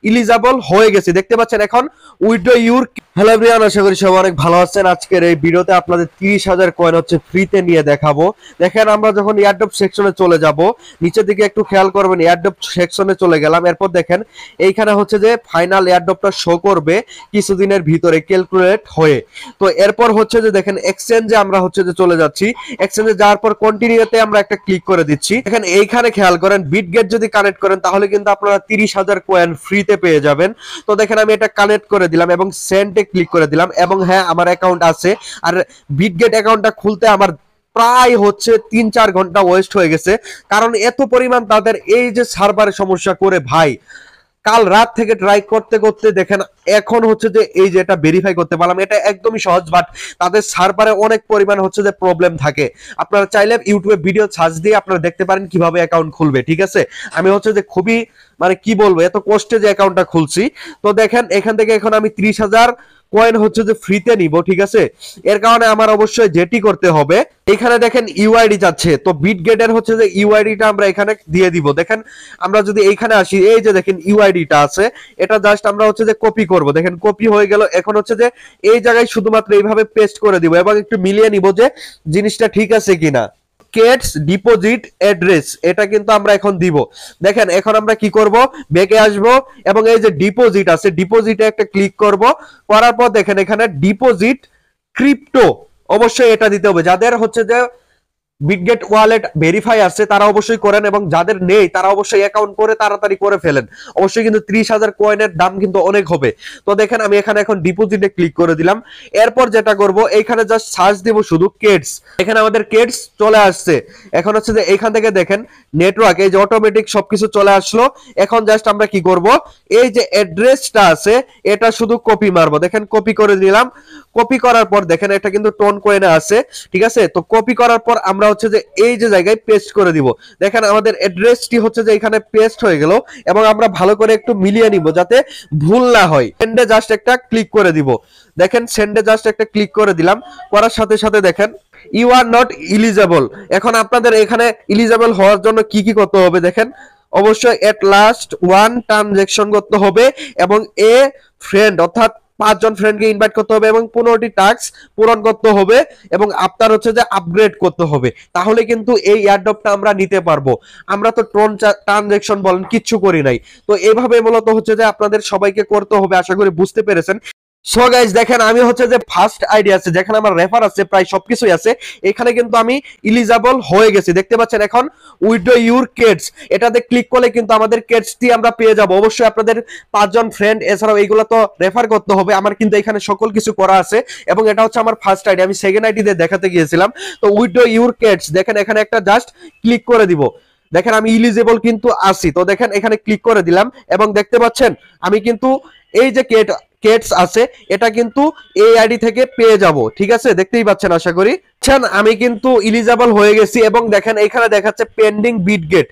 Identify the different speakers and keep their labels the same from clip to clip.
Speaker 1: Eligible হয়ে গেছি, দেখতে পাচ্ছেন এখন উইথড্র ইউর। হ্যালো এভরিওয়ান, আশা করি সবাই অনেক ভালো আছেন। আজকের এই ভিডিওতে আপনাদের 30,000 কয়েন হচ্ছে ফ্রিতে নিয়ে দেখাবো। দেখেন আমরা যখন এয়ারড্রপ সেকশনে চলে যাব, নিচের দিকে একটু খেয়াল করবেন, এয়ারড্রপ সেকশনে চলে গেলাম। এরপর দেখেন এইখানে হচ্ছে যে ফাইনাল এয়ারড্রপটা শো করবে কিছুদিনের ভিতরে ক্যালকুলেট হয়ে। তো এরপর হচ্ছে যে দেখেন এক্সচেঞ্জে আমরা হচ্ছে যে চলে যাচ্ছি। এক্সচেঞ্জে যাওয়ার পর কন্টিনিউতে আমরা একটা ক্লিক করে দিচ্ছি। দেখেন এইখানে খেয়াল করেন, বিটগেট যদি কানেক্ট করেন তাহলে কিন্তু আপনারা 30,000 কয়েন ফ্রিতে পেয়ে যাবেন। তো দেখেন আমি এটা কানেক্ট করে দিলাম এবং সেন্ডে ক্লিক করে দিলাম, এবং হ্যাঁ আমার অ্যাকাউন্ট আছে। আর বিটগেট অ্যাকাউন্টটা খুলতে আমার প্রায় হচ্ছে 3-4 ঘন্টা ওয়েস্ট হয়ে গেছে, কারণ এত পরিমাণ তাদের এই যে সার্ভারের সমস্যা করে ভাই। কাল রাত থেকে ট্রাই করতে করতে দেখেন এখন হচ্ছে যে এই যে এটা ভেরিফাই করতে পারলাম। এটা একদমই সহজ, বাট তাদের সার্ভারে অনেক পরিমাণ হচ্ছে যে প্রবলেম থাকে। আপনারা চাইলে ইউটিউবে ভিডিও সার্চ দিয়ে আপনারা দেখতে পারেন কিভাবে অ্যাকাউন্ট খুলবে, ঠিক আছে। আমি হচ্ছে যে খুবই মানে কি বলবো, এত কষ্টে যে অ্যাকাউন্টটা খুলছি। তো দেখেন এখান থেকে এখন আমি 30,000 কয়েন হচ্ছে যে ফ্রিতে নিব, ঠিক আছে। এর কারণে আমার অবশ্যই যেটি করতে হবে, এখানে দেখেন ইউআইডি যাচ্ছে। তো বিটগেটের হচ্ছে যে ইউআইডিটা আমরা এখানে দিয়ে দিব। দেখেন আমরা যদি এইখানে আসি, এই যে দেখেন ইউআইডিটা আছে, এটা জাস্ট আমরা হচ্ছে যে কপি করব। দেখেন কপি হয়ে গেল। এখন হচ্ছে যে এই জায়গায় শুধুমাত্র এইভাবে পেস্ট করে দিব এবং একটু মিলিয়ে নিব যে জিনিসটা ঠিক আছে কিনা। কেটস ডিপোজিট অ্যাড্রেস, এটা কিন্তু আমরা এখন দিব। দেখেন এখন আমরা কি করব, ব্যাকে আসব এবং এই যে ডিপোজিট আছে, ডিপোজিটে একটা ক্লিক করব। করার পর দেখেন এখানে ডিপোজিট ক্রিপ্টো, অবশ্যই এটা দিতে হবে। যাদের হচ্ছে যে বিটগেট ওয়ালেট ভেরিফাই আছে তারা অবশ্যই করেন, এবং যাদের নেই তারা অবশ্যই অ্যাকাউন্ট করে তাড়াতাড়ি করে ফেলেন। অবশ্যই কিন্তু 30,000 কয়েনের দাম কিন্তু অনেক হবে। তো দেখেন আমি এখানে এখন ডিপোজিটে ক্লিক করে দিলাম। এরপর যেটা করব, এইখানে জাস্ট সার্চ দিব শুধু কেটস। এখানে আমাদের কেটস চলে আসছে। এখন হচ্ছে যে এইখান থেকে দেখেন নেটওয়ার্ক, এই যে অটোমেটিক সবকিছু চলে আসলো। এখন জাস্ট আমরা কি করব, এই যে অ্যাড্রেসটা আছে এটা শুধু কপি মারবো। দেখেন কপি করে দিলাম। কপি করার পর দেখেন এটা কিন্তু টোন কয়েনে আছে, ঠিক আছে। তো কপি করার পর আমরা হচ্ছে যে এই যে জায়গায় পেস্ট করে দিব। দেখেন আমাদের অ্যাড্রেসটি হচ্ছে যে এখানে পেস্ট হয়ে গেল, এবং আমরা ভালো করে একটু মিলিয়ে নিব যাতে ভুল না হয়। সেন্ডে জাস্ট একটা ক্লিক করে দিব। দেখেন সেন্ডে জাস্ট একটা ক্লিক করে দিলাম। করার সাথে সাথে দেখেন ইউ আর নট ইলিজিবল। এখন আপনাদের এখানে ইলিজিবল হওয়ার জন্য কি কি করতে হবে দেখেন, অবশ্যই এট লাস্ট 1 ট্রানজাকশন করতে হবে, এবং এ ফ্রেন্ড অর্থাৎ 5 জন ফ্রেন্ডকে ইনভাইট করতে হবে, এবং 15টি টাস্ক পূরণ করতে হবে, এবং আপনার হচ্ছে যে আপগ্রেড করতে হবে। তাহলে কিন্তু এই এয়ারড্রপটা আমরা নিতে পারবো। আমরা তো ট্রানজাকশন বলেন কিচ্ছু করি নাই। তো এইভাবে মূলত হচ্ছে যে আপনাদের সবাইকে করতে হবে। আশা করি বুঝতে পেরেছেন। সো গাইস দেখেন আমি হচ্ছে যে ফার্স্ট আইডি আছে, যেখানে আমার রেফার আছে, প্রায় সবকিছুই আছে। এখানে কিন্তু আমি ইলিজিবল হয়ে গেছি, দেখতে পাচ্ছেন। এখন উইথড্র ইউর কেটস, এটাতে ক্লিক করলে কিন্তু আমাদের কেটসটি আমরা পেয়ে যাব। অবশ্যই আপনাদের 5 জন ফ্রেন্ড, এছাড়াও এইগুলো তো রেফার করতে হবে। আমার কিন্তু এখানে সকল কিছু করা আছে, এবং এটা হচ্ছে আমার ফার্স্ট আইডি। আমি সেকেন্ড আইডি দিয়ে দেখাতে গিয়েছিলাম। তো উইথড্র ইউর কেটস দেখেন এখানে একটা জাস্ট ক্লিক করে দিব। দেখেন আমি ইলিজিবল কিন্তু আছি। তো দেখেন এখানে ক্লিক করে দিলাম, এবং দেখতে পাচ্ছেন আমি কিন্তু এই যে কেটস আছে এটা কিন্তু এই আইডি থেকে পেয়ে যাব, ঠিক আছে। দেখতেই পাচ্ছেন আশা করি। আমি কিন্তু ইলিজিবল হয়ে গেছি, এবং দেখেন এখানে দেখাচ্ছে পেন্ডিং বিটগেট,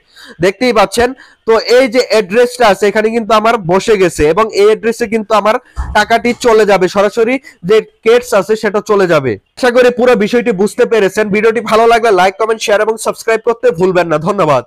Speaker 1: দেখতেই পাচ্ছেন। তো এই যে অ্যাড্রেসটা আছে এখানে কিন্তু আমার বসে গেছে, এবং এই অ্যাড্রেসে কিন্তু আমার টাকাটি চলে যাবে, সরাসরি যে কেটস আছে সেটা চলে যাবে। আশা করি পুরো বিষয়টি বুঝতে পেরেছেন। ভিডিওটি ভালো লাগলে লাইক, কমেন্ট, শেয়ার এবং সাবস্ক্রাইব করতে ভুলবেন না। ধন্যবাদ।